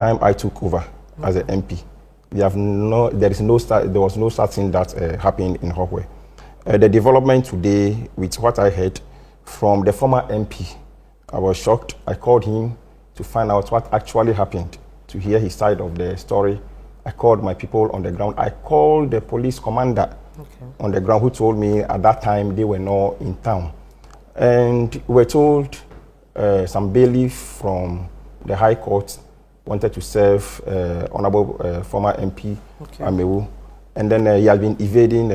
time I took over as an MP. There was no such thing that happened in Hohoe. The development today, with what I heard from the former MP, I was shocked. I called him to find out what actually happened, to hear his side of the story. I called my people on the ground. I called the police commander on the ground, who told me at that time they were not in town. And we were told some bailiff from the High Court wanted to serve Honorable former MP Amewu. And then he has been evading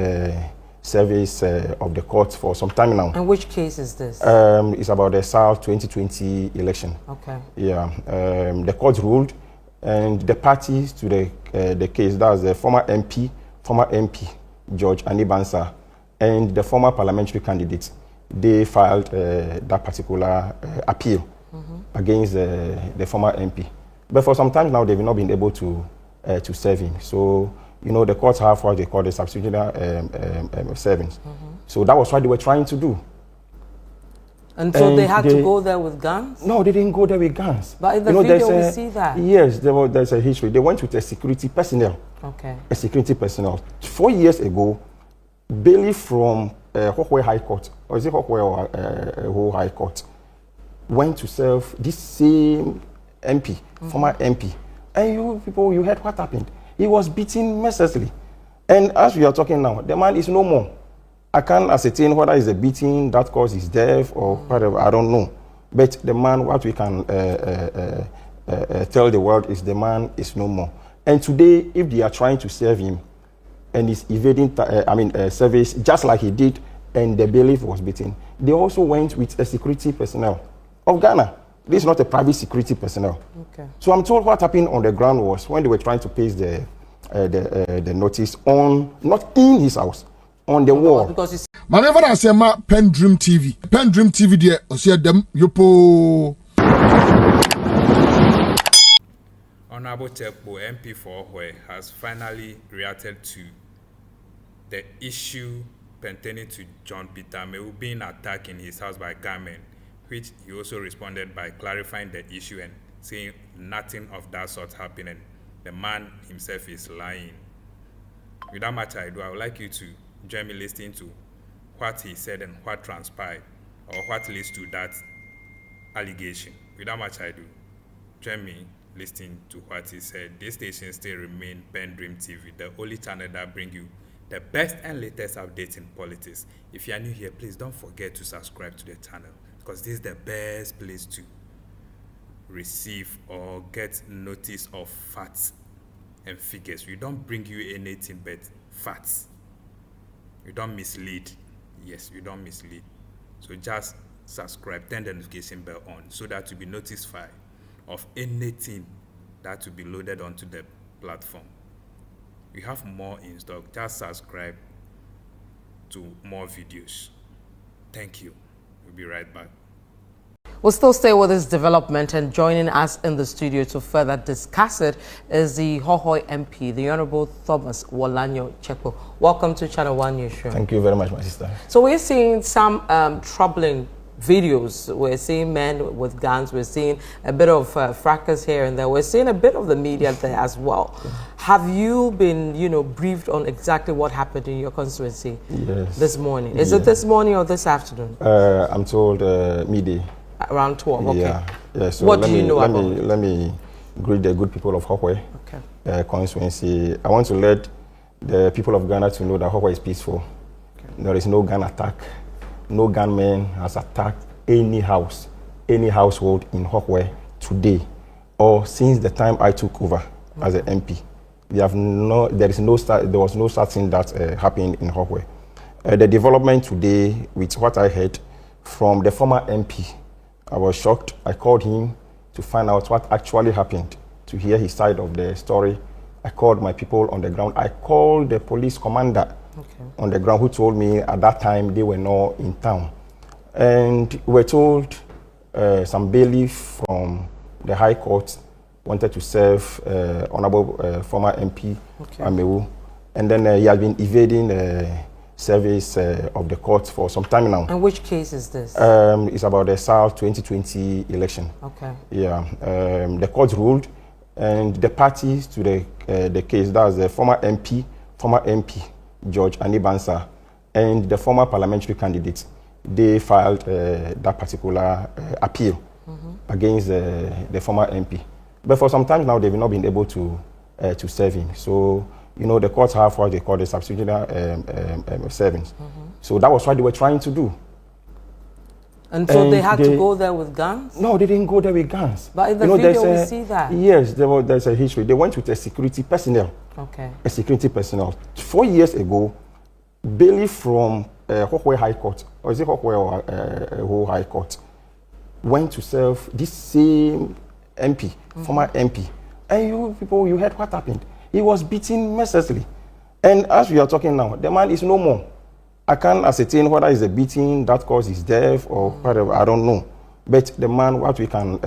service of the court for some time now. And which case is this? It's about the South 2020 election. Okay. Yeah. The court ruled, and the parties to the case, that's the former MP George Anibansa, and the former parliamentary candidate, they filed that particular appeal against the former MP. But for some time now, they've not been able to serve him. So, you know, the courts have what they call the substitutional servings. So that was what they were trying to do. And so they had to go there with guns? No, they didn't go there with guns. But in the video, we see that. Yes, there's a history. They went with a security personnel. Okay. A security personnel. 4 years ago, bailiff from Hohoe High Court, or is it Hohoe or Hohoe High Court, went to serve this same MP, former MP. And you people, you heard what happened. He was beaten mercilessly. And as we are talking now, the man is no more. I can't ascertain whether it's a beating that caused his death or whatever, I don't know. But the man, what we can tell the world is the man is no more. And today, if they are trying to serve him and he's evading service just like he did, and the bailiff was beaten, they also went with a security personnel of Ghana. This is not a private security personnel. Okay. So I'm told what happened on the ground was when they were trying to paste the notice on, not in his house, on the wall. Because whenever I say my PENDREAM TV there, I see them yopo. Honorable Tekpo, MP for Hohoe, has finally reacted to the issue pertaining to John Peter Amewu being attacked in his house by gunmen, which he also responded by clarifying the issue and saying nothing of that sort happened and the man himself is lying. Without much ado, I would like you to join me listening to what he said and what transpired, or what leads to that allegation. Without much ado, join me listening to what he said. This station still remains PENDREAM TV, the only channel that brings you the best and latest updates in politics. If you are new here, please don't forget to subscribe to the channel, because this is the best place to receive or get notice of facts and figures. We don't bring you anything but facts. We don't mislead. Yes, we don't mislead. So just subscribe, turn the notification bell on so that you'll be notified of anything that will be loaded onto the platform. We have more in stock. Just subscribe to more videos. Thank you. We'll be right back. We'll still stay with this development, and joining us in the studio to further discuss it is the Hohoe MP, the Honorable Thomas Worlanyo Chekpo. Welcome to Channel 1 News Show. Thank you very much, my sister. So we're seeing some troubling videos. We're seeing men with guns. We're seeing a bit of fracas here and there. We're seeing a bit of the media there as well. Have you been, briefed on exactly what happened in your constituency this morning? Is it this morning or this afternoon? I'm told midday. Around 12, okay. Yeah. So what do you know about it? Let me greet the good people of Hohoe constituency. I want to let the people of Ghana to know that Hohoe is peaceful. There is no gun attack. No gunman has attacked any house, any household in Hohoe today or since the time I took over as an MP. There was no such thing that happened in Hohoe. The development today, with what I heard from the former MP, I was shocked. I called him to find out what actually happened, to hear his side of the story. I called my people on the ground. I called the police commander on the ground, who told me at that time they were not in town. And we were told some bailiff from the High Court wanted to serve Honorable former MP Amewu. And then he has been evading service of the court for some time now. And which case is this? It's about the South 2020 election. Okay. Yeah. The court ruled, And the parties to the case, that's the former MP, George Anibansa, and the former parliamentary candidate, they filed that particular appeal against the former MP. But for some time now, they've not been able to serve him. So, you know, the courts have what they call the substitutional servings. So that was what they were trying to do. And so they had to go there with guns? No, they didn't go there with guns. But in the video, we see that. Yes, there's a history. They went with a security personnel. Okay. A security personnel. 4 years ago, bailiff from Hohoe High Court, or is it Hohoe or Hohoe High Court, went to serve this same MP, former MP. And you heard what happened. He was beaten mercilessly. And as we are talking now, the man is no more. I can't ascertain whether it's a beating that caused his death or whatever, I don't know. But the man, what we can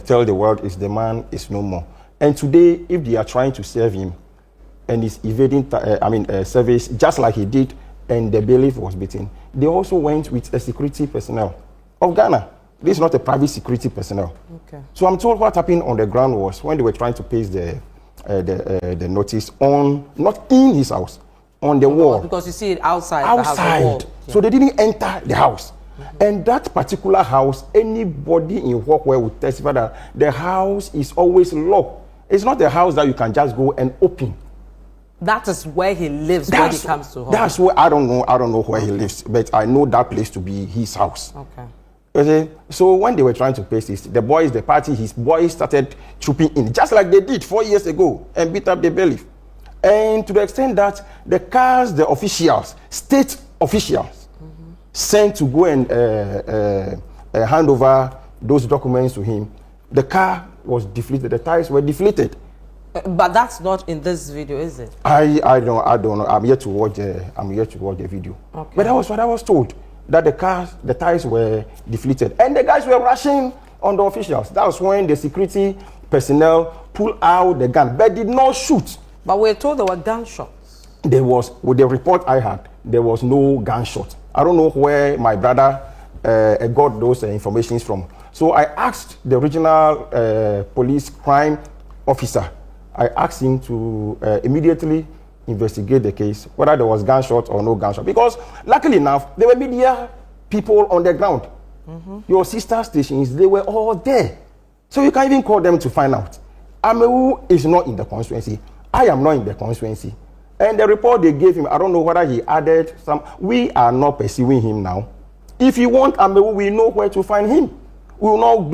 tell the world is the man is no more. And today, if they are trying to serve him and he's evading service just like he did and the bailiff was beaten, they also went with a security personnel of Ghana. This is not a private security personnel. Okay. So I'm told what happened on the ground was when they were trying to paste the notice on, not in his house, on the wall. Because you see it outside. Outside. The house, so they didn't enter the house. And that particular house, anybody in Hohoe would testify that the house is always locked. It's not a house that you can just go and open. That is where he lives when he comes to Hohoe. That's where I don't know where he lives, but I know that place to be his house. Okay. Okay. So when they were trying to paste this, the boys, the party, his boys started trooping in, just like they did 4 years ago, and beat up the bailiff. And to the extent that the cars, the officials, state officials, sent to go and hand over those documents to him, the car was deflated, the tires were deflated. But that's not in this video, is it? I don't know. I'm yet to watch the video. Okay. But that was what I was told, that the tires were deflated. And the guys were rushing on the officials. That was when the security personnel pulled out the gun, but did not shoot. But we're told there were gunshots. There was, with the report I had, there was no gunshot. I don't know where my brother got those informations from. So I asked the regional police crime officer, I asked him to immediately investigate the case, whether there was gunshot or no gunshot. Because luckily enough, there were media people on the ground. Your sister stations, they were all there. So you can even call them to find out. Amewu is not in the constituency. I am not in the constituency. And the report they gave him, I don't know whether he added some. We are not pursuing him now. If you want Amewu, we know where to find him. We will not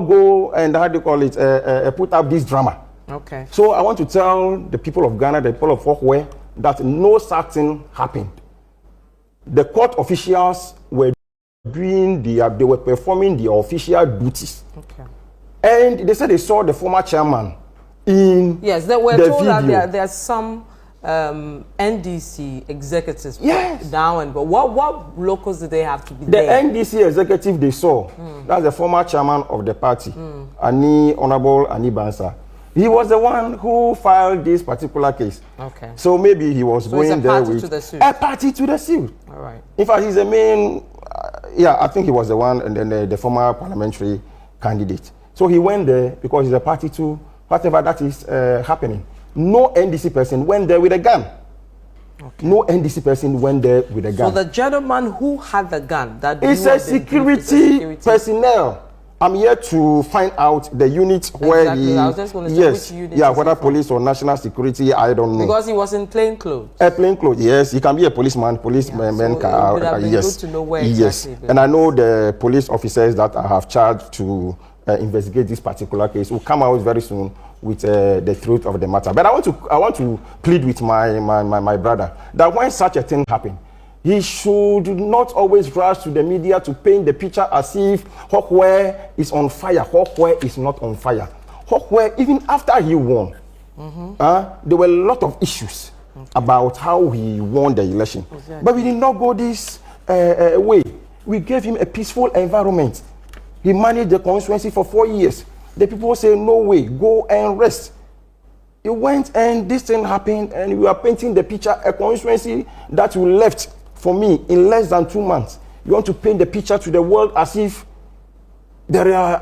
go and how do you call it, put up this drama. Okay. So I want to tell the people of Ghana, the people of Hohoe, that no such thing happened. The court officials were they were performing their official duties. Okay. And they said they saw the former chairman in yes, they were the told video. that there are some NDC executives down, but what locals did they have to be there? The NDC executive they saw, that's the former chairman of the party, Honorable Anibansa. He was the one who filed this particular case. Okay. So maybe he was going there with a party to the suit. All right. In fact, he's the main, I think he was the one, and then the former parliamentary candidate. So he went there because he's a party to whatever that is happening. No NDC person went there with a gun. Okay. No NDC person went there with a gun. So the gentleman who had the gun, that it's a security personnel. I'm here to find out the unit where he. I was just going to say which unit. Whether police or national security, I don't know. Because he was in plain clothes. Plain clothes, yes. He can be a policeman, policeman, so car. It would have been good to know where exactly. And I know the police officers that I have charged to investigate this particular case will come out very soon with the truth of the matter. But I want to plead with my brother that when such a thing happens, he should not always rush to the media to paint the picture as if Hohoe is on fire. Hohoe is not on fire. Hohoe, even after he won, there were a lot of issues about how he won the election. Exactly. But we did not go this way. We gave him a peaceful environment. He managed the constituency for 4 years. The people say, no way, go and rest. He went and this thing happened, and we are painting the picture, a constituency that you left for me in less than 2 months. You want to paint the picture to the world as if there are,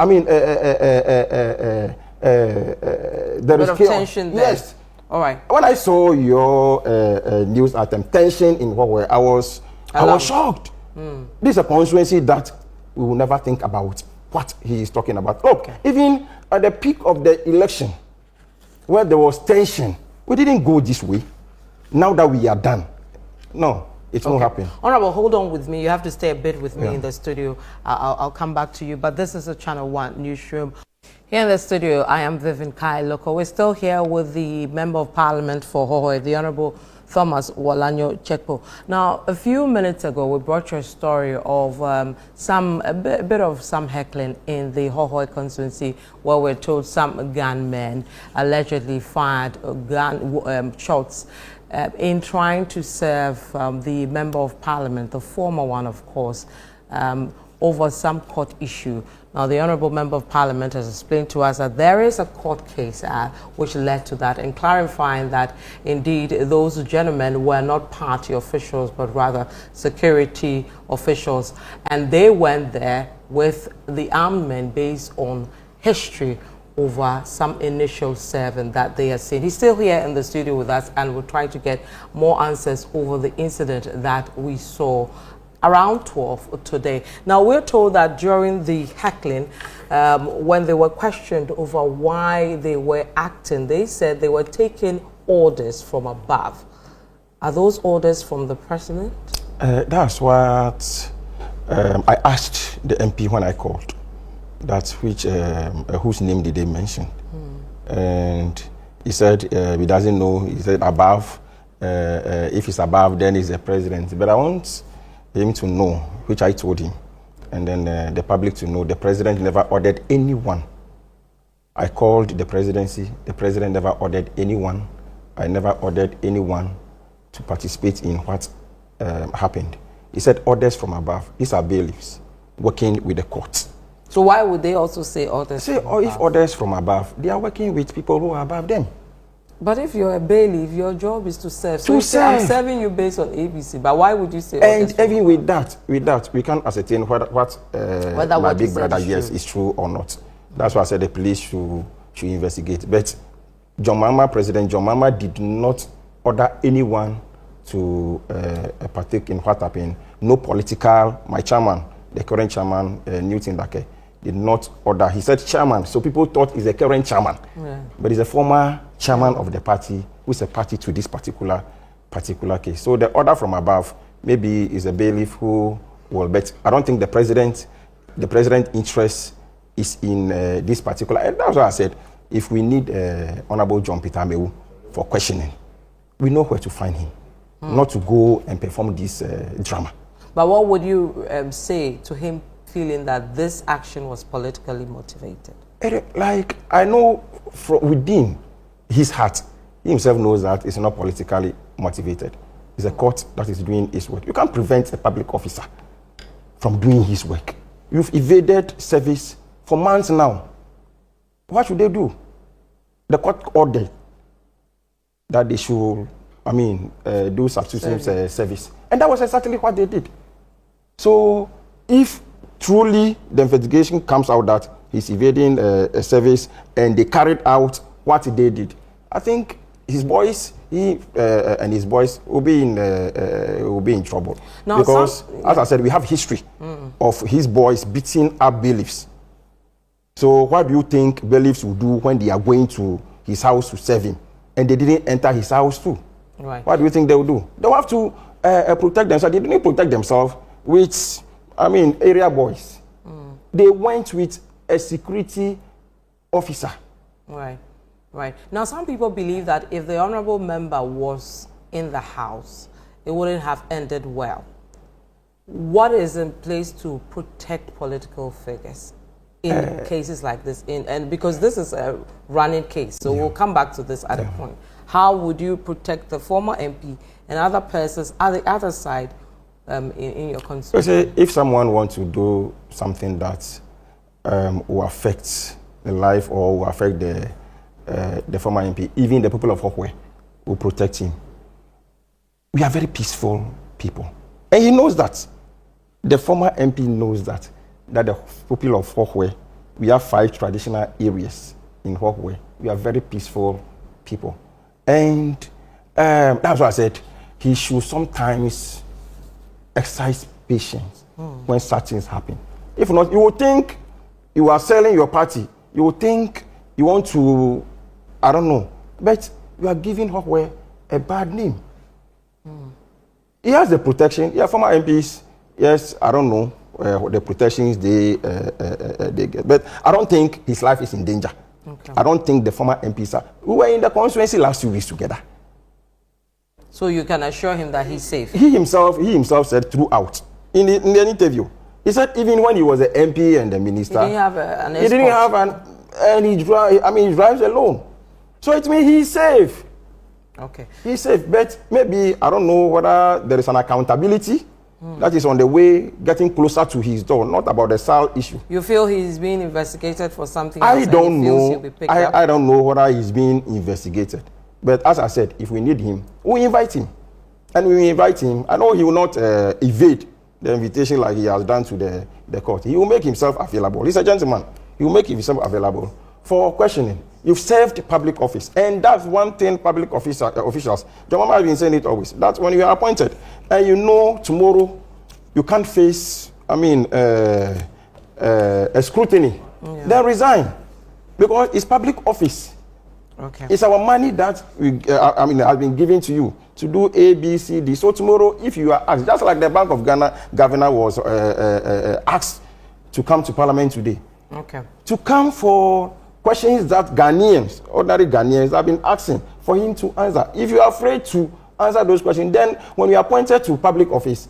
there is of tension there. Yes. All right. When I saw your news item, tension in Hohoe, I was shocked. This is a constituency that we will never think about what he is talking about. Look, even at the peak of the election, where there was tension, we didn't go this way. Now that we are done, no, it won't happen. Honorable, hold on with me. You have to stay a bit with me in the studio. I'll come back to you. But this is a Channel 1 newsroom. Here in the studio, I am Vivian Kai Loko. We're still here with the Member of Parliament for Hohoe, the Honorable Thomas Worlanyo Chekpo. Now, a few minutes ago, we brought you a story of a bit of some heckling in the Hohoe constituency, where we're told some gunmen allegedly fired gun shots in trying to serve the Member of Parliament, the former one, of course, over some court issue. Now, the Honourable Member of Parliament has explained to us that there is a court case which led to that, and clarifying that indeed those gentlemen were not party officials but rather security officials, and they went there with the armed men based on history over some initial serving that they had seen. He's still here in the studio with us, and we'll try to get more answers over the incident that we saw around 12 today. Now, we're told that during the heckling, when they were questioned over why they were acting, they said they were taking orders from above. Are those orders from the president? That's what I asked the MP when I called. That's whose name did they mention? And he said he doesn't know. He said above. If it's above, then he's the president. But I want him to know, which I told him, and then the public to know, the president never ordered anyone. I called the presidency. The president never ordered anyone. I never ordered anyone to participate in what happened. He said orders from above. These are bailiffs working with the courts. So why would they also say orders from above? If orders from above, they are working with people who are above them. But if you're a bailiff, your job is to serve. So I'm serving you based on ABC, but why would you say orders? And even with that, we can't ascertain what my big brother is true or not. That's why I said the police should investigate. But President John Mahama did not order anyone to partake in what happened. No political, my chairman, the current chairman, Newton Dake, did not order. He said chairman, so people thought he's a current chairman. Yeah. But he's a former chairman of the party, who is a party to this particular case. So the order from above maybe is a bailiff who will bet. I don't think the president interest is in this particular. And that's why I said, if we need Honorable John Peter Amewu for questioning, we know where to find him, not to go and perform this drama. But what would you say to him feeling that this action was politically motivated? Like, I know from within his heart, he himself knows that it's not politically motivated. It's a court that is doing its work. You can't prevent a public officer from doing his work. You've evaded service for months now. What should they do? The court ordered that they should, do substitute service. And that was exactly what they did. So if truly the investigation comes out that he's evading a service and they carried out what they did, I think his boys, and his boys will be in trouble. Now, because, as I said, we have history of his boys beating up bailiffs. So what do you think bailiffs will do when they are going to his house to serve him and they didn't enter his house too? Right. What do you think they will do? They'll have to protect themselves. They didn't protect themselves with, area boys. They went with a security officer. Right. Now, some people believe that if the honorable member was in the house, it wouldn't have ended well. What is in place to protect political figures in cases like this? And because this is a running case, so we'll come back to this at a point. How would you protect the former MP and other persons at the other side in your constituency? If someone wants to do something that will affect the life or will affect the former MP, even the people of Hohoe will protect him. We are very peaceful people. And he knows that. The former MP knows that the people of Hohoe, we have 5 traditional areas in Hohoe. We are very peaceful people. And that's why I said he should sometimes exercise patience when such things happen. If not, you would think you are selling your party. You would think you want to, I don't know, but you are giving Hohoe a bad name. He has the protection. Yeah, former MPs, yes, I don't know the protections they get. But I don't think his life is in danger. Okay. I don't think the former MPs are. We were in the constituency last 2 weeks together. So you can assure him that he's safe? He himself said throughout, in the interview, he said even when he was an MP and the minister, he didn't have an escort. He didn't have and he drives alone. So it means he's safe. Okay. He's safe, but maybe, I don't know whether there is an accountability that is on the way, getting closer to his door, not about the SAL issue. You feel he's being investigated for something else? I don't know. I don't know whether he's being investigated. But as I said, if we need him, we invite him. And we invite him. I know he will not evade the invitation like he has done to the court. He will make himself available. He's a gentleman. He will make himself available for questioning. You've served public office, and that's one thing public officials, John Mama has been saying it always, that when you are appointed, and you know tomorrow you can't face, a scrutiny, then resign, because it's public office. Okay. It's our money that has been given to you to do A, B, C, D. So tomorrow, if you are asked, just like the Bank of Ghana governor was asked to come to Parliament today, to come for questions that Ghanaians, ordinary Ghanaians, have been asking for him to answer. If you are afraid to answer those questions, then when you are appointed to public office,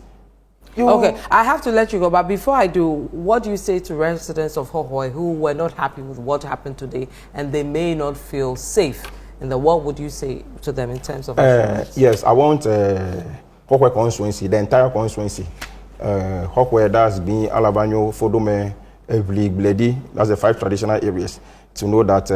okay, I have to let you go, but before I do, what do you say to residents of Hohoe who were not happy with what happened today and they may not feel safe? And what would you say to them in terms of yes, I want Hohoe constituency, the entire constituency, Hohoe, that's being Worlanyo, Fodome, Evli, Bledi, that's the 5 traditional areas, to know that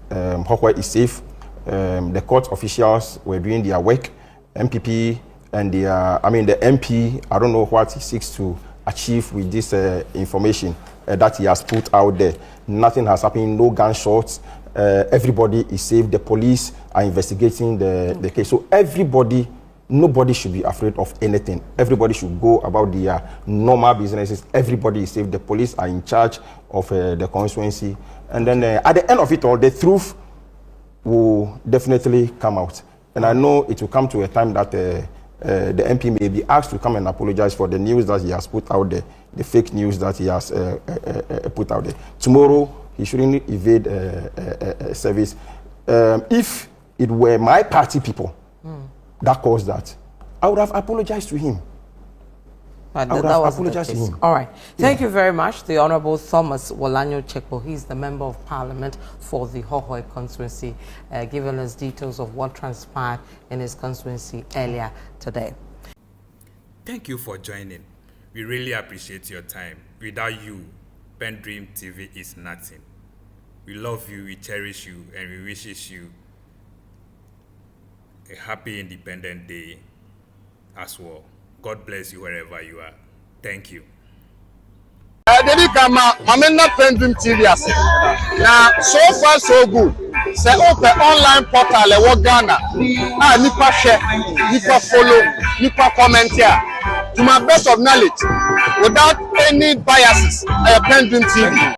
Hohoe is safe. The court officials were doing their work. NPP and the MP, I don't know what he seeks to achieve with this information that he has put out there. Nothing has happened, no gunshots. Everybody is safe. The police are investigating the case. So everybody, nobody should be afraid of anything. Everybody should go about their normal businesses. Everybody is safe. The police are in charge of the constituency. And then at the end of it all, the truth will definitely come out. And I know it will come to a time that the MP may be asked to come and apologize for the news that he has put out there, the fake news that he has put out there. Tomorrow, he shouldn't evade service. If it were my party people that caused that, I would have apologized to him. But that wasn't the case. All right. Thank you very much, the Honorable Thomas Worlanyo Chekpo. He's the Member of Parliament for the Hohoe constituency, giving us details of what transpired in his constituency earlier today. Thank you for joining. We really appreciate your time. Without you, PENDREAM TV is nothing. We love you, we cherish you, and we wish you a happy Independent Day as well. God bless you wherever you are. Thank you. PENDREAM TV now, so far so good. Say open online portal e Ghana. Nipa share, nipa follow, nipa comment here. To my best of knowledge, without any biases, PENDREAM TV.